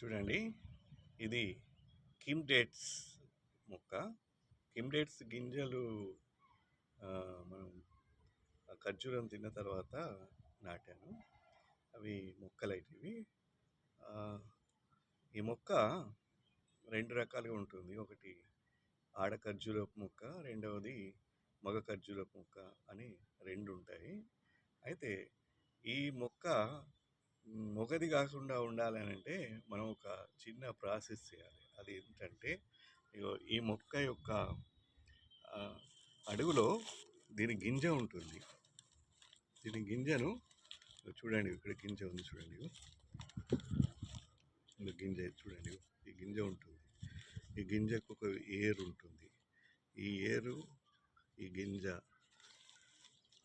చూడండి, ఇది Kim dates మొక్క. కిమ్ డేట్స్ గింజలు మనం ఖర్జూరం తిన్న తర్వాత నాటాను. అవి మొక్కలైనవి. ఈ మొక్క 2 రకాలుగా ఉంటుంది. ఒకటి ఆడ ఖర్జూరపు మొక్క, రెండవది మగ ఖర్జూరపు మొక్క అని 2 ఉంటాయి. అయితే ఈ మొక్క మొగది కాకుండా ఉండాలని అంటే మనం ఒక చిన్న ప్రాసెస్ చేయాలి. అది ఏంటంటే, ఈ మొక్క యొక్క అడుగులో దీని గింజ ఉంటుంది. దీని గింజను చూడండి, ఇక్కడ గింజ ఉంది చూడండి, గింజ చూడండి, ఈ గింజ ఉంటుంది. ఈ గింజకు ఒక ఏరు ఉంటుంది. ఈ ఏరు, ఈ గింజ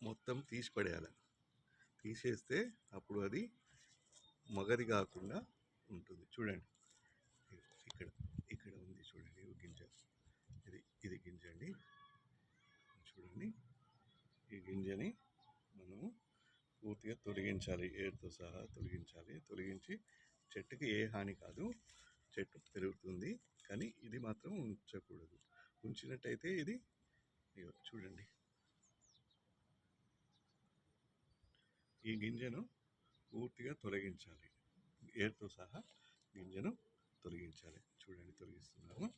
మొత్తం తీసి పడేయాలి. తీసేస్తే అప్పుడు అది మగది కాకుండా ఉంటుంది. చూడండి, ఇక్కడ ఇక్కడ ఉంది చూడండి గింజ. ఇది గింజ అండి. చూడండి, ఈ గింజని మనము పూర్తిగా తొలగించాలి, ఏరుతో సహా తొలగించాలి. తొలగించి చెట్టుకి ఏ హాని కాదు, చెట్టు పెరుగుతుంది. కానీ ఇది మాత్రం ఉంచకూడదు. ఉంచినట్టయితే ఇది చూడండి, ఈ గింజను పూర్తిగా తొలగించాలి, ఏరుతో సహా గింజను తొలగించాలి. చూడండి, తొలగిస్తున్నాను.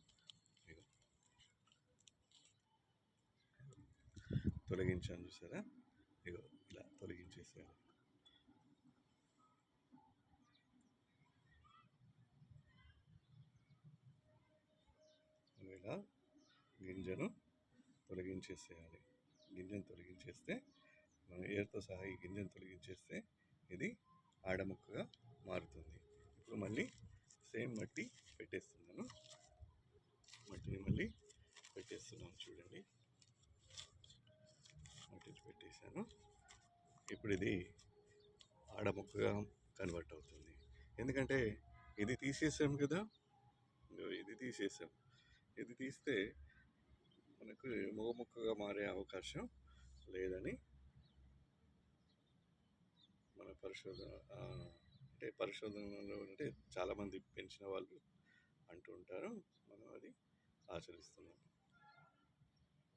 తొలగించాను, చూసారా? ఇగో ఇలా తొలగించేసేయాలి. ఇలా గింజను తొలగించేసేయాలి. గింజను తొలగించేస్తే, మనం ఏరుతో సహా ఈ గింజను తొలగించేస్తే ఇది ఆడముక్కగా మారుతుంది. ఇప్పుడు మళ్ళీ సేమ్ మట్టి పెట్టేస్తున్నాను. మట్టిని మళ్ళీ పెట్టేస్తున్నాను. చూడండి, మట్టిని పెట్టేశాను. ఇప్పుడు ఇది ఆడముక్కగా కన్వర్ట్ అవుతుంది. ఎందుకంటే ఇది తీసేసాం కదా, ఇది తీసేసాం. ఇది తీస్తే మనకు మగ మొక్కగా మారే అవకాశం లేదని మన పరిశోధనలో అంటే చాలామంది పెంచిన వాళ్ళు అంటూ ఉంటారు. మనం అది ఆచరిస్తున్నాం.